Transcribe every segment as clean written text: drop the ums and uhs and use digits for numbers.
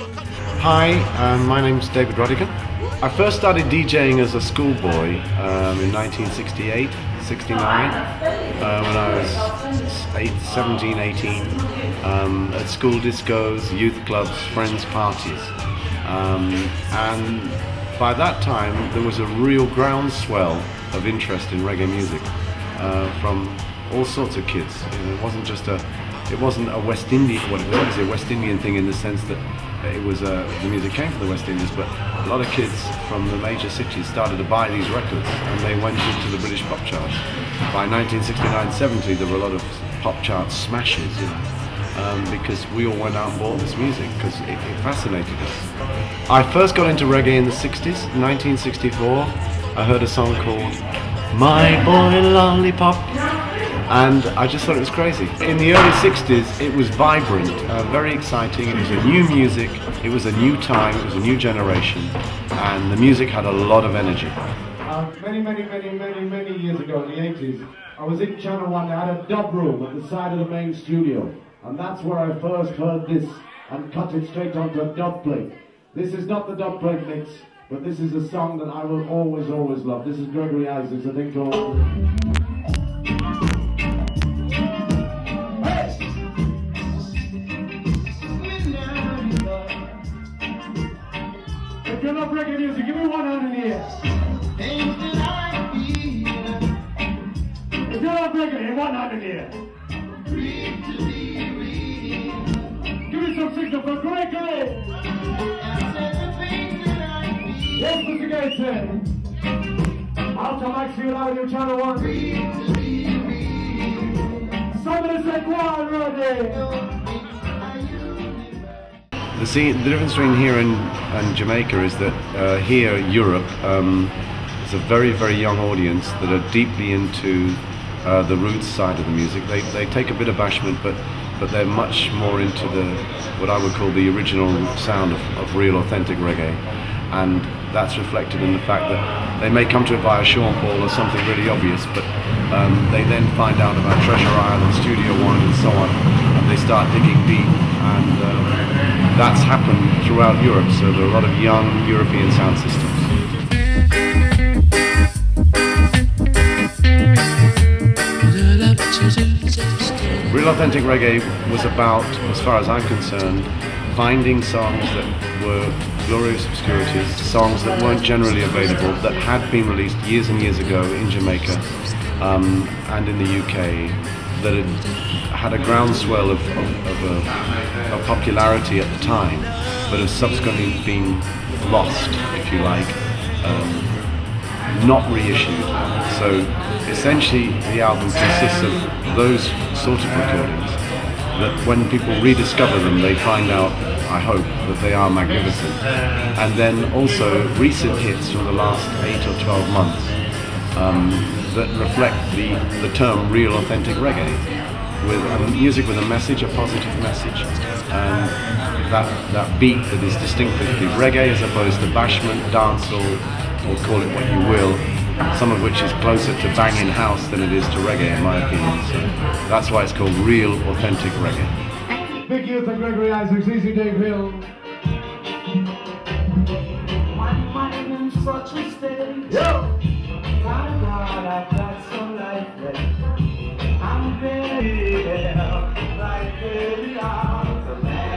Hi, my name's David Rodigan. I first started DJing as a schoolboy in 1968, 69, when I was 17, 18, at school discos, youth clubs, friends' parties. And by that time there was a real groundswell of interest in reggae music from all sorts of kids. You know, it wasn't a West Indian, well, it was obviously a West Indian thing in the sense that it was the music came from the West Indies, but a lot of kids from the major cities started to buy these records and they went into the British pop charts. By 1969-70 there were a lot of pop chart smashes, you know, because we all went out and bought this music because it fascinated us. I first got into reggae in the 60s, 1964. I heard a song called My Boy Lollipop, and I just thought it was crazy. In the early 60s it was vibrant, very exciting. It was a new music, it was a new time, it was a new generation, and the music had a lot of energy. Many years ago in the 80s, I was in Channel 1. I had a dub room at the side of the main studio, and that's where I first heard this and cut it straight onto a dub plate. This is not the dub plate mix, but this is a song that I will always love. This is Gregory Isaacs, a thing called... If you love reggae music, give me one hand in the air. If you love reggae, one hand in the air. Give me some signal for Gregory. Yes, Mr. Gates. Out of Maxfield Avenue, Channel 1. Somebody say, go on, Roddy. The difference between here and Jamaica is that here, Europe, is a very, very young audience that are deeply into the roots side of the music. They take a bit of bashment, but they're much more into what I would call the original sound of real, authentic reggae. And that's reflected in the fact that they may come to it via Sean Paul or something really obvious, but they then find out about Treasure Island, Studio One and so on, and they start digging deep, and that's happened throughout Europe, so there are a lot of young European sound systems. Real authentic reggae was about, as far as I'm concerned, finding songs that were glorious obscurities, songs that weren't generally available, that had been released years and years ago in Jamaica and in the UK, that had a groundswell of popularity at the time, but have subsequently been lost, if you like, not reissued. So essentially the album consists of those sort of recordings that when people rediscover them, they find out, I hope, that they are magnificent. And then also recent hits from the last 8 or 12 months that reflect the term real authentic reggae, with music with a message, a positive message, and that beat that is distinctively reggae as opposed to bashment, dancehall, or call it what you will, some of which is closer to banging house than it is to reggae in my opinion. So that's why it's called real authentic reggae. Big youth and Gregory Isaacs, Easy Dave Hill. My mind in such a state. Yo! My God, I've got some life left. I'm ready, like baby, I'm the man.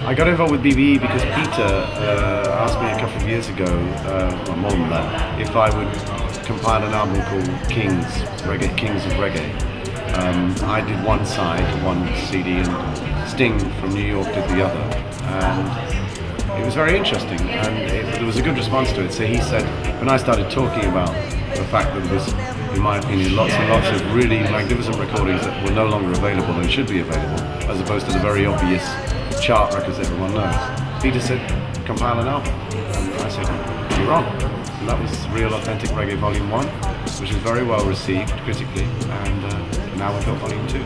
I got involved with BBE because Peter asked me a couple of years ago, well, more than that, if I would compile an album called Kings of Reggae. I did one side, one CD, and Sting from New York did the other. And it was very interesting, and there was a good response to it. So he said, when I started talking about the fact that there was, in my opinion, lots and lots of really magnificent recordings that were no longer available and should be available, as opposed to the very obvious chart records that everyone knows, Peter said, compile an album. And I said, you're wrong. And that was Real Authentic Reggae Volume 1, which was very well received critically, and now we've got Volume 2.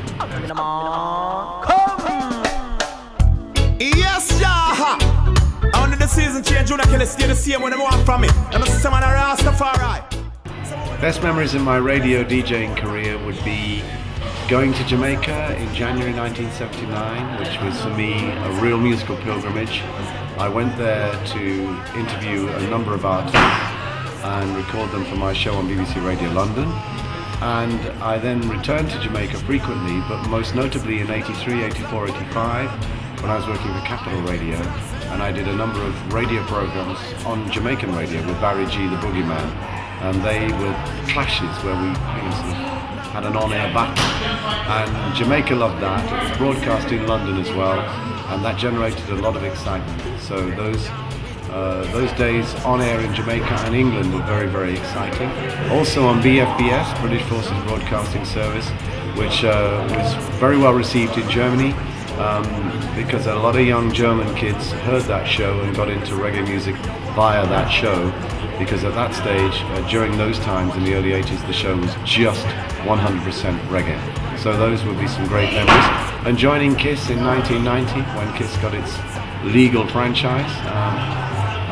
Yes, yeah! Under the season change, you can't stay the same when they want from me. I'm a system and a Rastafari. Best memories in my radio DJing career would be going to Jamaica in January 1979, which was for me a real musical pilgrimage. I went there to interview a number of artists and record them for my show on BBC Radio London. And I then returned to Jamaica frequently, but most notably in 83, 84, 85, when I was working for Capital Radio, and I did a number of radio programs on Jamaican radio with Barry G, the Boogeyman, and they were clashes where we sort of had an on-air battle, and Jamaica loved that. It was broadcast in London as well, and that generated a lot of excitement. So those days on air in Jamaica and England were very, very exciting. Also on BFBS, British Forces Broadcasting Service, which was very well received in Germany, because a lot of young German kids heard that show and got into reggae music via that show, because at that stage, during those times in the early 80s, the show was just 100% reggae. So those would be some great memories. And joining KISS in 1990, when KISS got its legal franchise,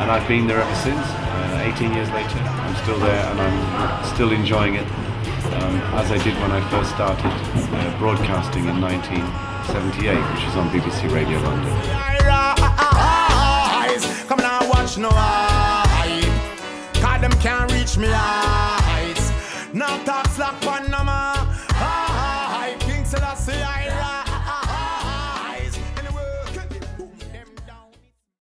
and I've been there ever since. 18 years later, I'm still there, and I'm still enjoying it, as I did when I first started broadcasting in 1978, which was on BBC Radio London. Come now, watch no eyes, 'cause them can't reach me eyes. Now talk slack on